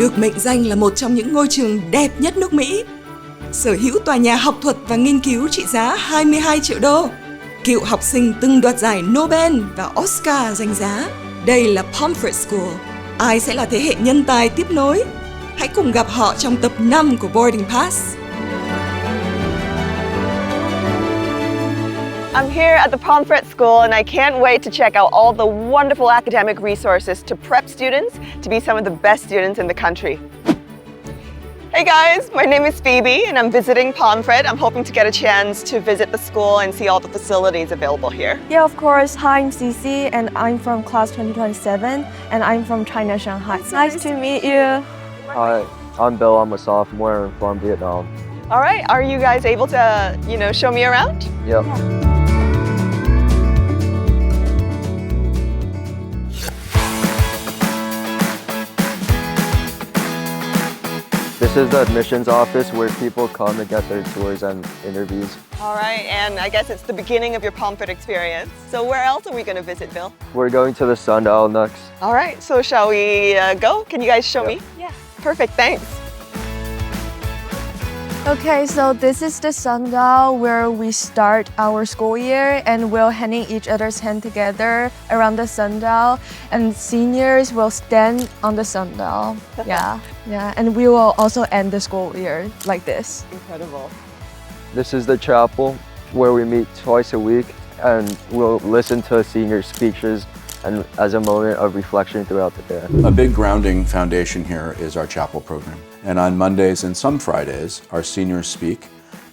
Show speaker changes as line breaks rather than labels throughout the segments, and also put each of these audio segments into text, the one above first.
được mệnh danh là một trong những ngôi trường đẹp nhất nước Mỹ. Sở hữu tòa nhà học thuật và nghiên cứu trị giá 22 triệu đô. Cựu học sinh từng đoạt giải Nobel và Oscar danh giá. Đây là Pomfret School. Ai sẽ là thế hệ nhân tài tiếp nối? Hãy cùng gặp họ trong tập 5 của Boarding Pass.
I'm here at the Pomfret School and I can't wait to check out all the wonderful academic resources to prep students to be some of the best students in the country. Hey guys, my name is Phoebe and I'm visiting Pomfret. I'm hoping to get a chance to visit the school and see all the facilities available here.
Yeah, of course. Hi, I'm Cici and I'm from class 2027 and I'm from China, Shanghai. Nice to meet you.
Hi, I'm Bill. I'm a sophomore from Vietnam.
All right, are you guys able to, show me around?
Yep. This is the admissions office where people come to get their tours and interviews.
All right, and I guess it's the beginning of your Pomfret experience. So where else are we going to visit, Bill?
We're going to the sundial next.
All right, so shall we go? Can you guys show me?
Yeah.
Perfect, thanks.
Okay, so this is the sundial where we start our school year and we're handing each other's hand together around the sundial and seniors will stand on the sundial. Yeah, and we will also end the school year like this.
Incredible.
This is the chapel where we meet twice a week and we'll listen to senior speeches and as a moment of reflection throughout the day.
A big grounding foundation here is our chapel program. And on Mondays and some Fridays, our seniors speak.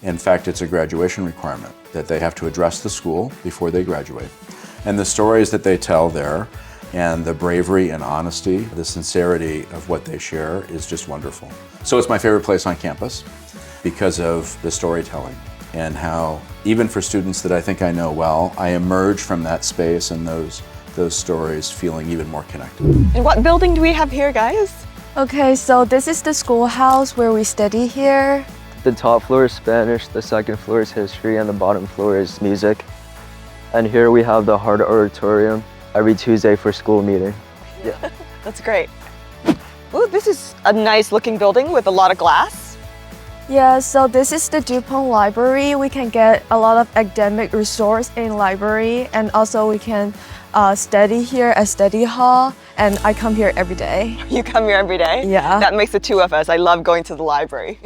In fact, it's a graduation requirement that they have to address the school before they graduate. And the stories that they tell there and the bravery and honesty, the sincerity of what they share is just wonderful. So it's my favorite place on campus because of the storytelling and how, even for students that I think I know well, I emerge from that space and those stories feeling even more connected.
And what building do we have here, guys?
Okay, so this is the schoolhouse where we study here.
The top floor is Spanish, the second floor is history, and the bottom floor is music. And here we have the Hard Auditorium every Tuesday for school meeting. Yeah.
That's great. Ooh, this is a nice looking building with a lot of glass.
Yeah, so this is the DuPont Library. We can get a lot of academic resource in library and also we can study here at study hall and I come here every day.
You come here every day?
Yeah.
That makes the two of us. I love going to the library.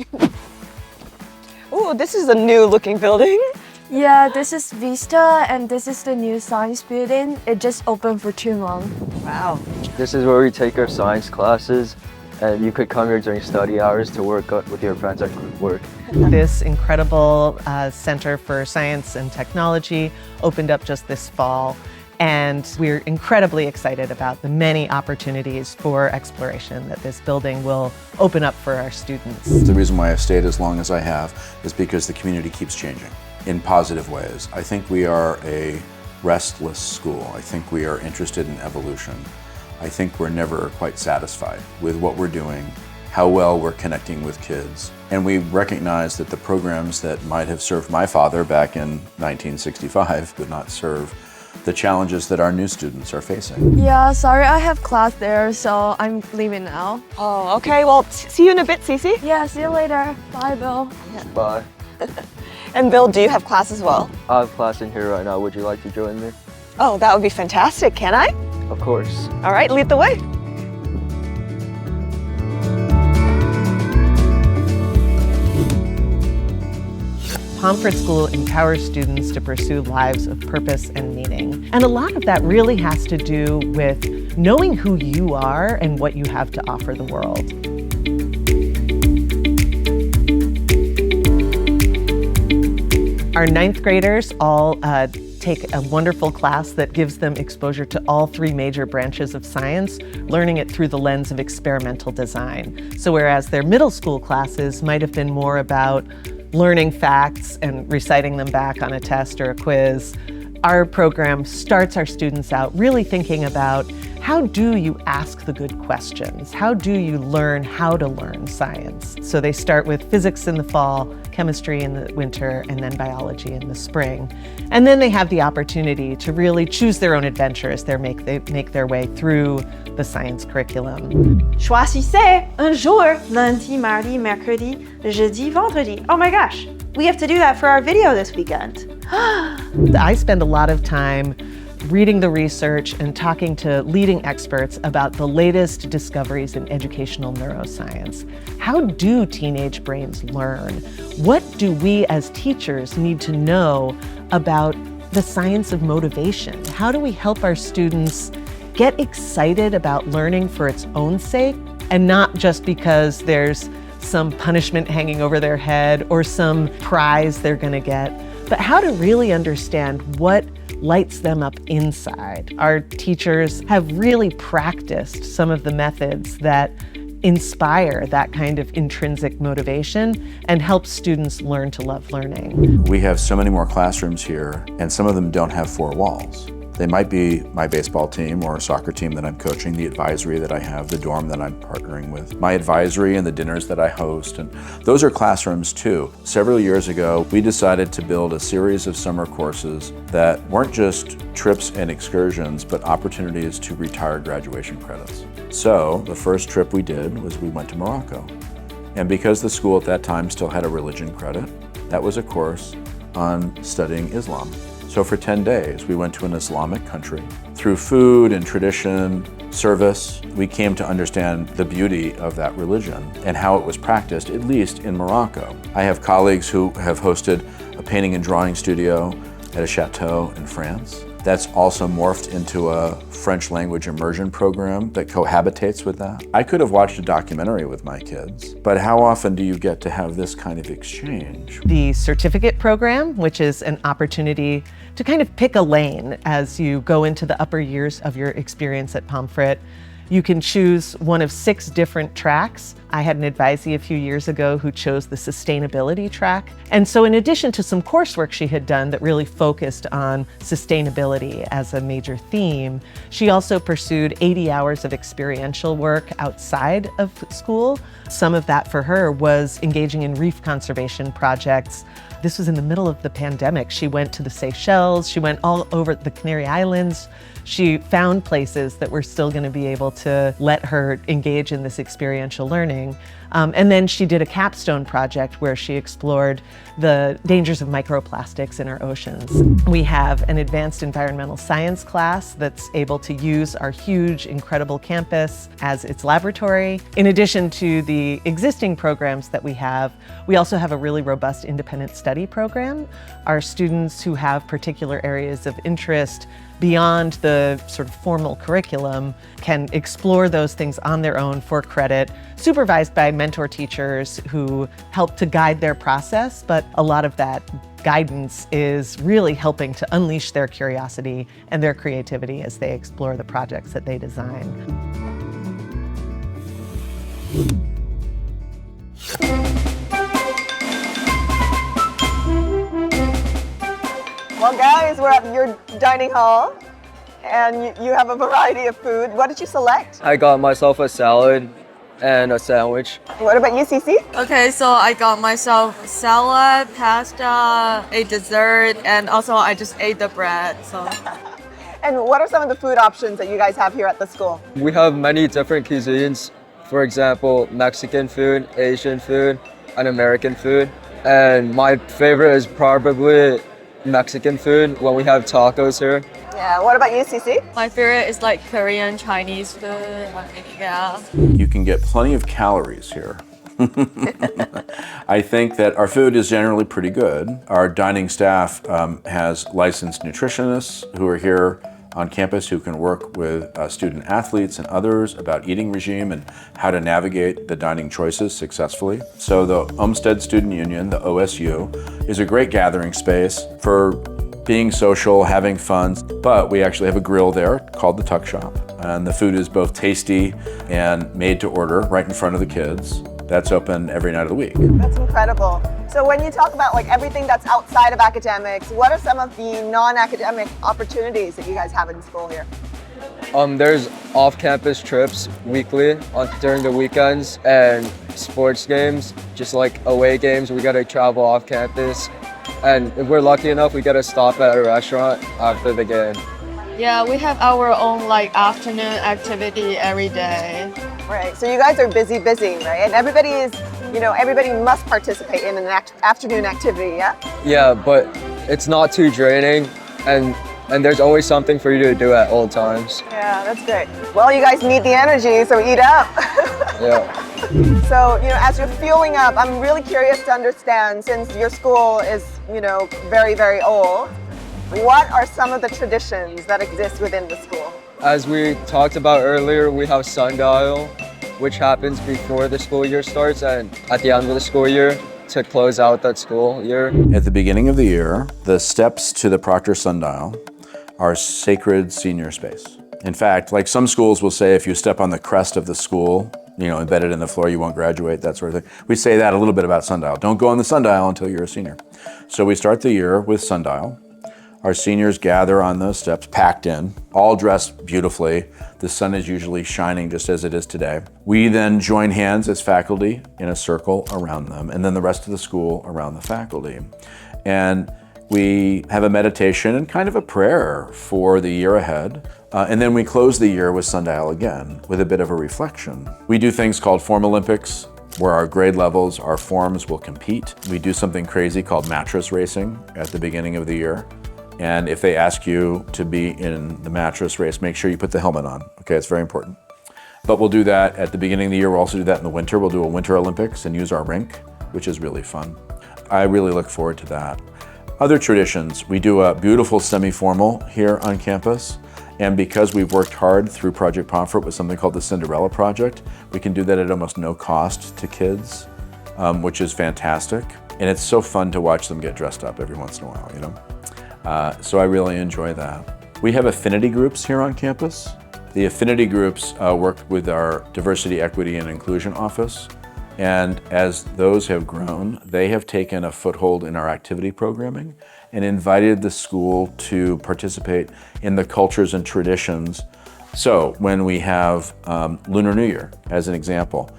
Ooh, this is a new looking building.
Yeah, this is Vista and this is the new science building. It just opened for 2 months.
Wow.
This is where we take our science classes and you could come here during study hours to work with your friends at group work.
This incredible Center for Science and Technology opened up just this fall. And we're incredibly excited about the many opportunities for exploration that this building will open up for our students.
The reason why I've stayed as long as I have is because the community keeps changing in positive ways. I think we are a restless school. I think we are interested in evolution. I think we're never quite satisfied with what we're doing, how well we're connecting with kids. And we recognize that the programs that might have served my father back in 1965 would not serve the challenges that our new students are facing.
Yeah, sorry, I have class there, so I'm leaving now.
Oh, okay. Well, see you in a bit, Cici.
Yeah, see you later. Bye, Bill.
Bye.
And Bill, do you have class as well?
I have class in here right now. Would you like to join me?
Oh, that would be fantastic. Can I?
Of course.
All right, lead the way.
Pomfret School empowers students to pursue lives of purpose and meaning. And a lot of that really has to do with knowing who you are and what you have to offer the world. Our 9th graders all take a wonderful class that gives them exposure to all 3 major branches of science, learning it through the lens of experimental design. So whereas their middle school classes might have been more about learning facts and reciting them back on a test or a quiz, Our program starts our students out really thinking about how do you ask the good questions? How do you learn how to learn science? So they start with physics in the fall, chemistry in the winter, and then biology in the spring. And then they have the opportunity to really choose their own adventure as they make their way through the science curriculum.
Choisissez un jour, lundi, mardi, mercredi, jeudi, vendredi. Oh my gosh, we have to do that for our video this weekend.
I spend a lot of time reading the research and talking to leading experts about the latest discoveries in educational neuroscience. How do teenage brains learn? What do we as teachers need to know about the science of motivation? How do we help our students get excited about learning for its own sake and not just because there's some punishment hanging over their head or some prize they're going to get, but how to really understand what lights them up inside. Our teachers have really practiced some of the methods that inspire that kind of intrinsic motivation and help students learn to love learning.
We have so many more classrooms here, and some of them don't have four walls. They might be my baseball team or a soccer team that I'm coaching, the advisory that I have, the dorm that I'm partnering with, my advisory and the dinners that I host, and those are classrooms too. Several years ago, we decided to build a series of summer courses that weren't just trips and excursions, but opportunities to retire graduation credits. So the first trip we did was we went to Morocco. And because the school at that time still had a religion credit, that was a course on studying Islam. So for 10 days, we went to an Islamic country. Through food and tradition, service, we came to understand the beauty of that religion and how it was practiced, at least in Morocco. I have colleagues who have hosted a painting and drawing studio at a chateau in France. That's also morphed into a French language immersion program that cohabitates with that. I could have watched a documentary with my kids, but how often do you get to have this kind of exchange?
The certificate program, which is an opportunity to kind of pick a lane as you go into the upper years of your experience at Pomfret. You can choose one of 6 different tracks. I had an advisee a few years ago who chose the sustainability track. And so in addition to some coursework she had done that really focused on sustainability as a major theme, she also pursued 80 hours of experiential work outside of school. Some of that for her was engaging in reef conservation projects. This was in the middle of the pandemic. She went to the Seychelles, she went all over the Canary Islands. She found places that were still going to be able to let her engage in this experiential learning. And then she did a capstone project where she explored the dangers of microplastics in our oceans. We have an advanced environmental science class that's able to use our huge, incredible campus as its laboratory. In addition to the existing programs that we also have a really robust independent study program. Our students who have particular areas of interest beyond the sort of formal curriculum can explore those things on their own for credit, supervised by mentor teachers who help to guide their process, but a lot of that guidance is really helping to unleash their curiosity and their creativity as they explore the projects that they design.
Well, guys, we're at your dining hall, and you have a variety of food. What did you select?
I got myself a salad and a sandwich.
What about you, Cece?
Okay, so I got myself salad, pasta, a dessert, and also I just ate the bread. So.
And what are some of the food options that you guys have here at the school?
We have many different cuisines. For example, Mexican food, Asian food, and American food. And my favorite is probably Mexican food when we have tacos here.
Yeah, what about you, Cece?
My favorite is like Korean, Chinese food. Yeah.
You can get plenty of calories here. I think that our food is generally pretty good. Our dining staff has licensed nutritionists who are here on campus who can work with student athletes and others about eating regime and how to navigate the dining choices successfully. So the Olmsted Student Union, the OSU, is a great gathering space for being social, having fun, but we actually have a grill there called the Tuck Shop. And the food is both tasty and made to order right in front of the kids. That's open every night of the week.
That's incredible. So when you talk about like everything that's outside of academics, what are some of the non-academic opportunities that you guys have in school here?
There's off-campus trips weekly during the weekends and sports games, just like away games. We gotta travel off campus, and if we're lucky enough, we gotta stop at a restaurant after the game.
Yeah, we have our own like afternoon activity every day.
Right. So you guys are busy, right? And everybody is, everybody must participate in an afternoon activity, yeah?
Yeah, but it's not too draining, and there's always something for you to do at all times.
Yeah, that's great. Well, you guys need the energy, so eat up.
Yeah.
So, as you're fueling up, I'm really curious to understand, since your school is, very, very old, what are some of the traditions that exist within the school?
As we talked about earlier, we have sundial, which happens before the school year starts and at the end of the school year to close out that school year.
At the beginning of the year, the steps to the Proctor Sundial are sacred senior space. In fact, like some schools will say, if you step on the crest of the school, embedded in the floor, you won't graduate, that sort of thing. We say that a little bit about sundial. Don't go on the sundial until you're a senior. So we start the year with sundial. Our seniors gather on those steps, packed in, all dressed beautifully. The sun is usually shining just as it is today. We then join hands as faculty in a circle around them, and then the rest of the school around the faculty. And we have a meditation and kind of a prayer for the year ahead. And then we close the year with sundial again, with a bit of a reflection. We do things called Form Olympics, where our grade levels, our forms will compete. We do something crazy called mattress racing at the beginning of the year. And if they ask you to be in the mattress race, make sure you put the helmet on. Okay, it's very important. But we'll do that at the beginning of the year. We'll also do that in the winter. We'll do a Winter Olympics and use our rink, which is really fun. I really look forward to that. Other traditions, we do a beautiful semi-formal here on campus. And because we've worked hard through Project Pomfret with something called the Cinderella Project, we can do that at almost no cost to kids, which is fantastic. And it's so fun to watch them get dressed up every once in a while, So I really enjoy that. We have affinity groups here on campus. The affinity groups work with our Diversity, Equity, and Inclusion Office. And as those have grown, they have taken a foothold in our activity programming and invited the school to participate in the cultures and traditions. So when we have Lunar New Year, as an example,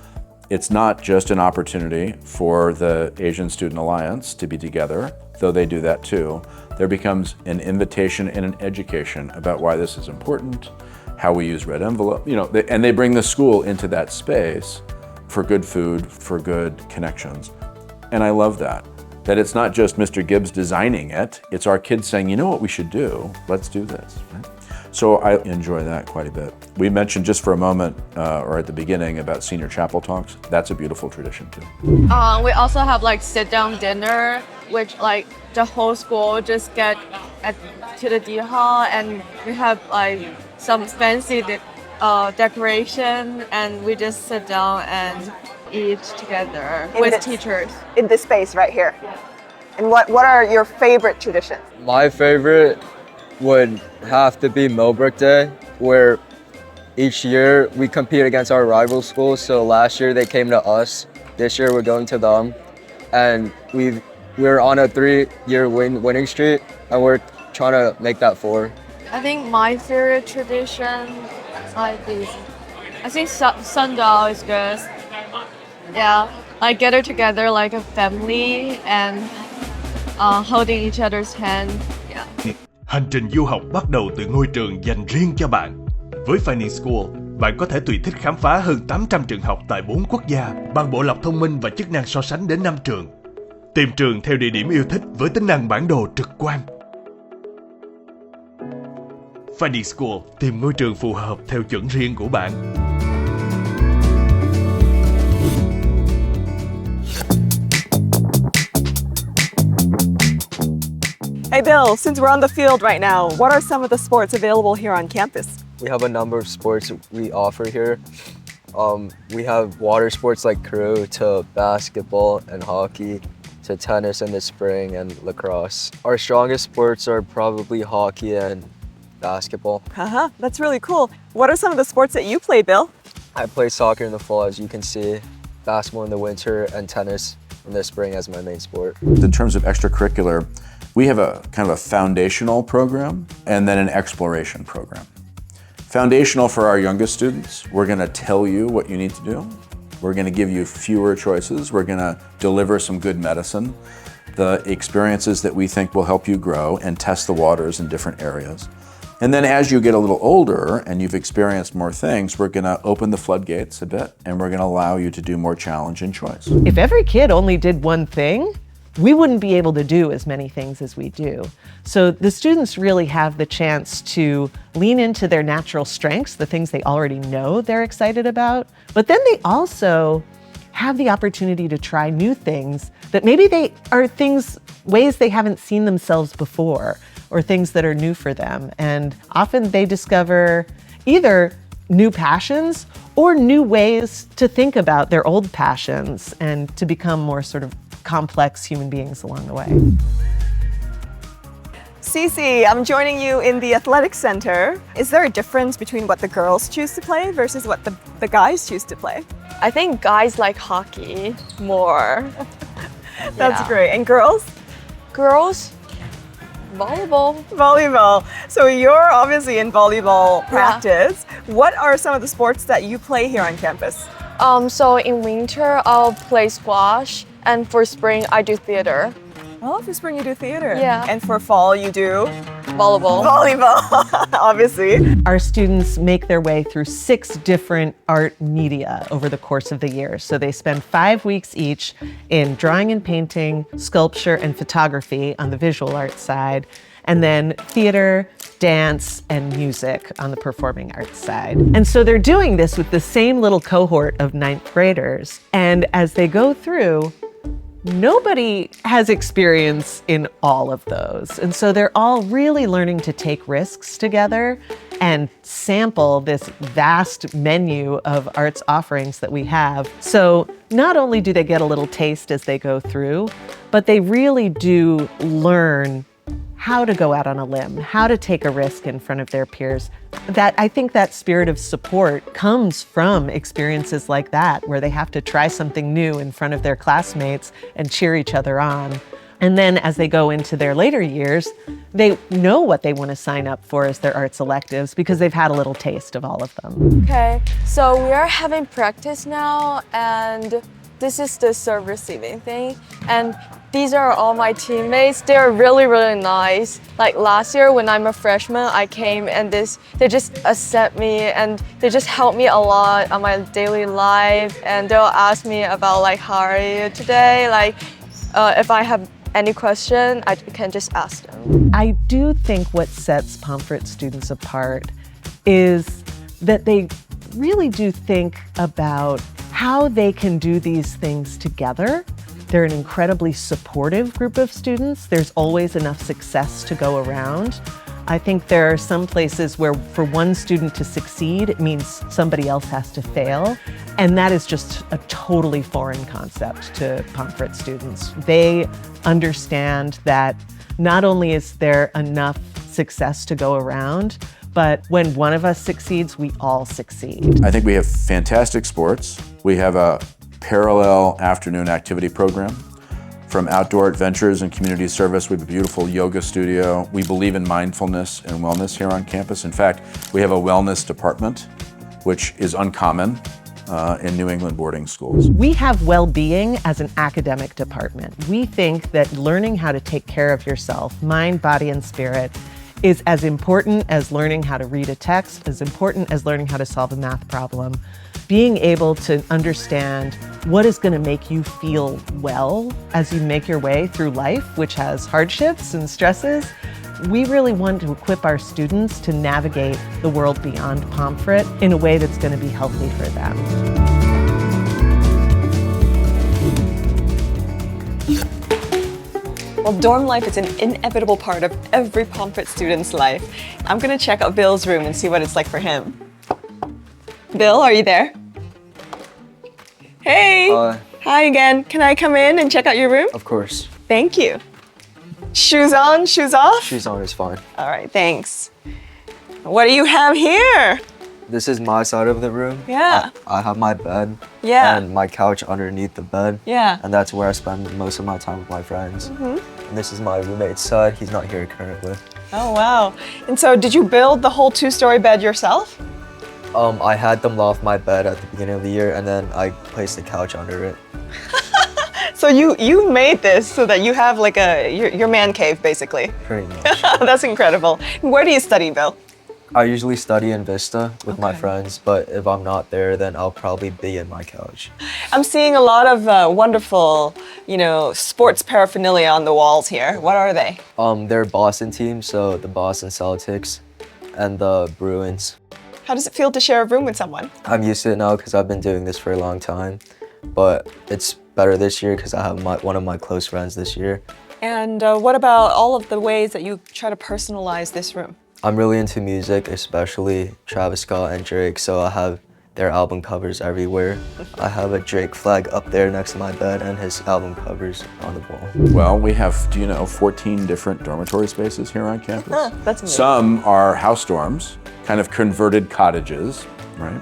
it's not just an opportunity for the Asian Student Alliance to be together, though they do that too. There becomes an invitation and an education about why this is important, how we use red envelope, and they bring the school into that space for good food, for good connections. And I love that it's not just Mr. Gibbs designing it, it's our kids saying, you know what we should do? Let's do this. Right? So I enjoy that quite a bit. We mentioned just for a moment, or at the beginning, about senior chapel talks. That's a beautiful tradition too.
We also have like sit-down dinner, which like the whole school just get to the D hall, and we have like some fancy decoration, and we just sit down and eat together with teachers.
In this space right here. And what are your favorite traditions?
My favorite would have to be Millbrook Day, where each year we compete against our rival schools. So last year they came to us, this year we're going to them. And we're on a 3-year winning streak, and we're trying to make that 4.
I think my favorite tradition like this. I think sundial is good. Yeah, like gather together like a family and holding each other's hand. Yeah.
Hành trình du học bắt đầu từ ngôi trường dành riêng cho bạn. Với Finding School, bạn có thể tùy thích khám phá hơn 800 trường học tại 4 quốc gia bằng bộ lọc thông minh và chức năng so sánh đến 5 trường. Tìm trường theo địa điểm yêu thích với tính năng bản đồ trực quan. Finding School, tìm ngôi trường phù hợp theo chuẩn riêng của bạn.
Hey Bill, since we're on the field right now, what are some of the sports available here on campus?
We have a number of sports we offer here. We have water sports like crew, to basketball and hockey, to tennis in the spring and lacrosse. Our strongest sports are probably hockey and basketball.
That's really cool. What are some of the sports that you play, Bill?
I play soccer in the fall, as you can see. basketball in the winter and tennis in the spring as my main sport.
In terms of extracurricular, we have a kind of a foundational program and then an exploration program. Foundational for our youngest students, we're going to tell you what you need to do. We're going to give you fewer choices. We're going to deliver some good medicine, the experiences that we think will help you grow and test the waters in different areas. And then as you get a little older and you've experienced more things, we're going to open the floodgates a bit and we're going to allow you to do more challenge and choice.
If every kid only did one thing, we wouldn't be able to do as many things as we do. So the students really have the chance to lean into their natural strengths, the things they already know they're excited about, but then they also have the opportunity to try new things that maybe they are ways they haven't seen themselves before, or things that are new for them. And often they discover either new passions or new ways to think about their old passions and to become more sort of complex human beings along the way.
Cece, I'm joining you in the Athletics Center. Is there a difference between what the girls choose to play versus what the guys choose to play?
I think guys like hockey more.
That's great. And girls?
Girls, volleyball.
Volleyball. So you're obviously in volleyball practice. What are some of the sports that you play here on campus?
So in winter, I'll play squash, and for spring, I do theater.
Oh, for spring you do theater.
Yeah.
And for fall you do?
Volleyball.
Volleyball, obviously.
Our students make their way through 6 different art media over the course of the year. So they spend 5 weeks each in drawing and painting, sculpture, and photography on the visual arts side, and then theater, dance, and music on the performing arts side. And so they're doing this with the same little cohort of 9th graders. And as they go through, nobody has experience in all of those. And so they're all really learning to take risks together and sample this vast menu of arts offerings that we have. So not only do they get a little taste as they go through, but they really do learn how to go out on a limb, how to take a risk in front of their peers. I think that spirit of support comes from experiences like that, where they have to try something new in front of their classmates and cheer each other on. And then as they go into their later years, they know what they want to sign up for as their arts electives because they've had a little taste of all of them.
Okay, so we are having practice now, and this is the serve receiving thing. And these are all my teammates. They're really, really nice. Like last year when I'm a freshman, I came and they just accept me and they just help me a lot on my daily life. And they'll ask me about like, how are you today? Like, if I have any question, I can just ask them.
I do think what sets Pomfret students apart is that they really do think about how they can do these things together. They're an incredibly supportive group of students. There's always enough success to go around. I think there are some places where for one student to succeed, it means somebody else has to fail. And that is just a totally foreign concept to Pomfret students. They understand that not only is there enough success to go around, but when one of us succeeds, we all succeed.
I think we have fantastic sports. We have a parallel afternoon activity program. From outdoor adventures and community service, we have a beautiful yoga studio. We believe in mindfulness and wellness here on campus. In fact, we have a wellness department, which is uncommon in New England boarding schools.
We have well-being as an academic department. We think that learning how to take care of yourself, mind, body, and spirit, is as important as learning how to read a text, as important as learning how to solve a math problem. Being able to understand what is going to make you feel well as you make your way through life, which has hardships and stresses. We really want to equip our students to navigate the world beyond Pomfret in a way that's going to be healthy for them.
Well, dorm life is an inevitable part of every Pomfret student's life. I'm going to check out Bill's room and see what it's like for him. Bill, are you there? Hey! Hi again. Can I come in and check out your room?
Of course.
Thank you. Shoes on, shoes off?
Shoes on is fine.
All right, thanks. What do you have here?
This is my side of the room.
Yeah.
I have my bed.
Yeah.
And my couch underneath the bed.
Yeah.
And that's where I spend most of my time with my friends. And this is my roommate's side. He's not here currently.
Oh, wow. And so did you build the whole 2-story bed yourself?
I had them loft my bed at the beginning of the year, and then I placed the couch under it.
So you made this so that you have like your man cave, basically.
Pretty much.
That's incredible. Where do you study, Bill?
I usually study in Vista with my friends, but if I'm not there, then I'll probably be in my couch.
I'm seeing a lot of wonderful, sports paraphernalia on the walls here. What are they?
They're Boston teams, so the Boston Celtics and the Bruins.
How does it feel to share a room with someone?
I'm used to it now because I've been doing this for a long time, but it's better this year because I have one of my close friends this year.
And what about all of the ways that you try to personalize this room?
I'm really into music, especially Travis Scott and Drake, so I have their album covers everywhere. I have a Drake flag up there next to my bed and his album covers on the wall.
Well, we have, 14 different dormitory spaces here on campus.
That's amazing.
Some are house dorms, kind of converted cottages, right?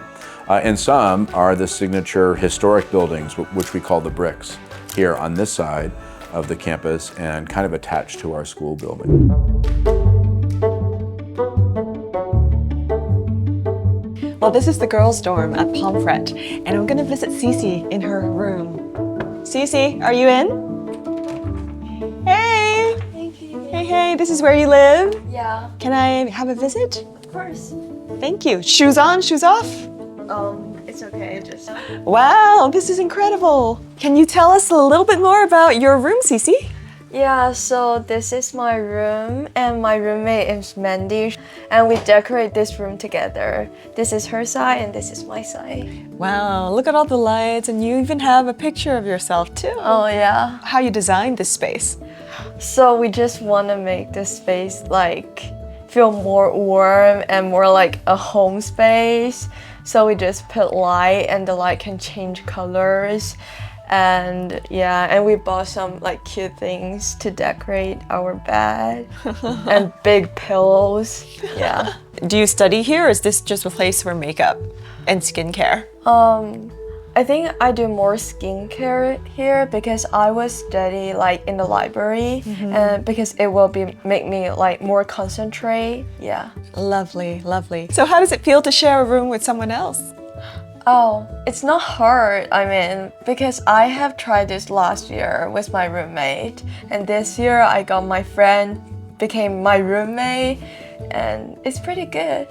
And some are the signature historic buildings, which we call the bricks, here on this side of the campus and kind of attached to our school building.
Well, this is the girls' dorm at Pomfret, and I'm gonna visit Cece in her room. Cece, are you in? Hey! Hey, this is where you live?
Yeah,
Can I have a visit?
of course.
Thank you. Shoes on, shoes off?
It's okay, just.
Wow, this is incredible. Can you tell us a little bit more about your room, Cece?
Yeah, so this is my room, and my roommate is Mandy, and we decorate this room together. This is her side, and this is my side.
Wow, look at all the lights, and you even have a picture of yourself too.
Oh, yeah.
How you designed this space.
So we just want to make this space feel more warm and more like a home space. So we just put light, and the light can change colors. And we bought some cute things to decorate our bed and big pillows. Yeah.
Do you study here, or is this just a place for makeup and skincare?
I think I do more skincare here because I will study in the library, and because it will make me more concentrate. Yeah.
Lovely, lovely. So how does it feel to share a room with someone else?
Oh, it's not hard, because I have tried this last year with my roommate, and this year I got my friend became my roommate, and it's pretty good.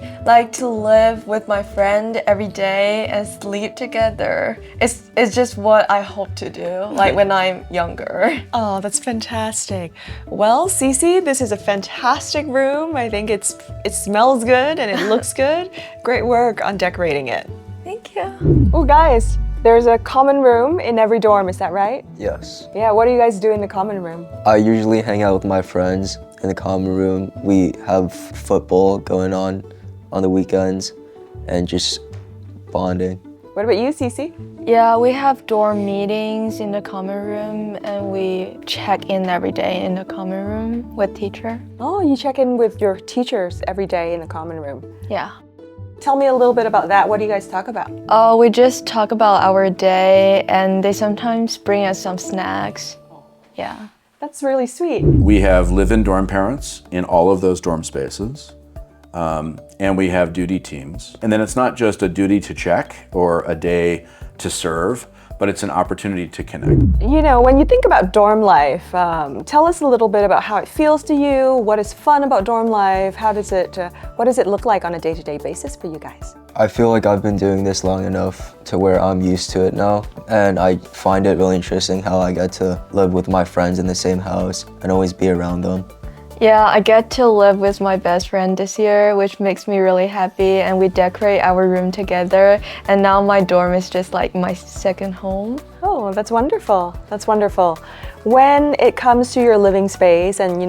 To live with my friend every day and sleep together. It's just what I hope to do, when I'm younger.
Oh, that's fantastic. Well, Cece, this is a fantastic room. I think it smells good and it looks good. Great work on decorating it.
Thank you.
Oh, guys, there's a common room in every dorm, is that right?
Yes.
Yeah, what do you guys do in the common room?
I usually hang out with my friends in the common room. We have football going on the weekends and just bonding.
What about you, Cece?
Yeah, we have dorm meetings in the common room, and we check in every day in the common room with teacher.
Oh, you check in with your teachers every day in the common room.
Yeah.
Tell me a little bit about that. What do you guys talk about?
Oh, we just talk about our day, and they sometimes bring us some snacks. Yeah.
That's really sweet.
We have live-in dorm parents in all of those dorm spaces, and we have duty teams. And then it's not just a duty to check or a day to serve, but it's an opportunity to connect.
When you think about dorm life, tell us a little bit about how it feels to you. What is fun about dorm life? What does it look like on a day-to-day basis for you guys?
I feel like I've been doing this long enough to where I'm used to it now, and I find it really interesting how I get to live with my friends in the same house and always be around them.
Yeah, I get to live with my best friend this year, which makes me really happy, and we decorate our room together, and now my dorm is just my second home.
Oh, that's wonderful. That's wonderful. When it comes to your living space and,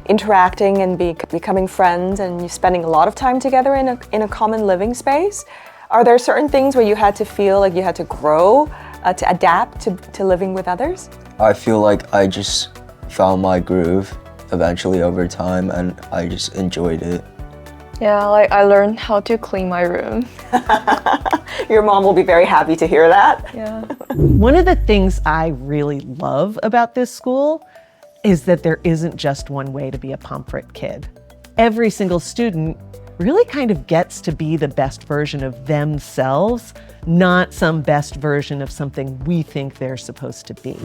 interacting and becoming friends and you spending a lot of time together in a common living space, are there certain things where you had to feel like you had to grow, to adapt to living with others?
I feel like I just found my groove eventually over time, and I just enjoyed it.
Yeah, like I learned how to clean my room.
Your mom will be very happy to hear that.
Yeah.
One of the things I really love about this school is that there isn't just one way to be a Pomfret kid. Every single student really kind of gets to be the best version of themselves, not some best version of something we think they're supposed to be.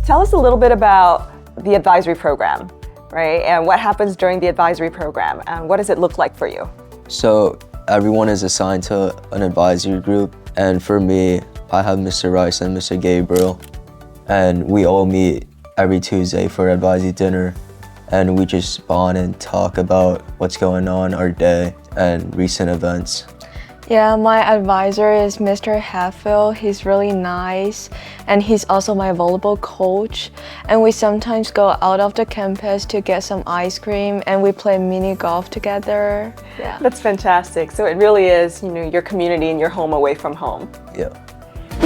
Tell us a little bit about the advisory program, right? And what happens during the advisory program, and what does it look like for you?
So everyone is assigned to an advisory group, and for me, I have Mr. Rice and Mr. Gabriel, and we all meet every Tuesday for advisory dinner, and we just bond and talk about what's going on our day and recent events.
Yeah, my advisor is Mr. Hatfield. He's really nice, and he's also my volleyball coach. And we sometimes go out of the campus to get some ice cream, and we play mini golf together.
Yeah, that's fantastic. So it really is, your community and your home away from home.
Yeah.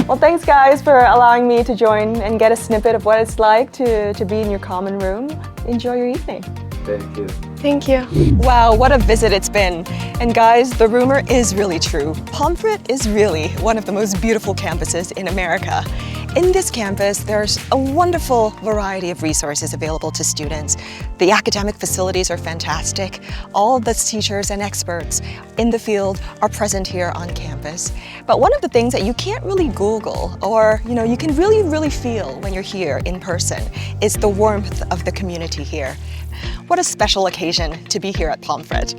Well, thanks guys for allowing me to join and get a snippet of what it's like to be in your common room. Enjoy your evening.
Thank you.
Thank you.
Wow, what a visit it's been. And guys, the rumor is really true. Pomfret is really one of the most beautiful campuses in America. In this campus, there's a wonderful variety of resources available to students. The academic facilities are fantastic. All of the teachers and experts in the field are present here on campus. But one of the things that you can't really Google or you can really feel when you're here in person is the warmth of the community here. What a special occasion to be here at Pomfret.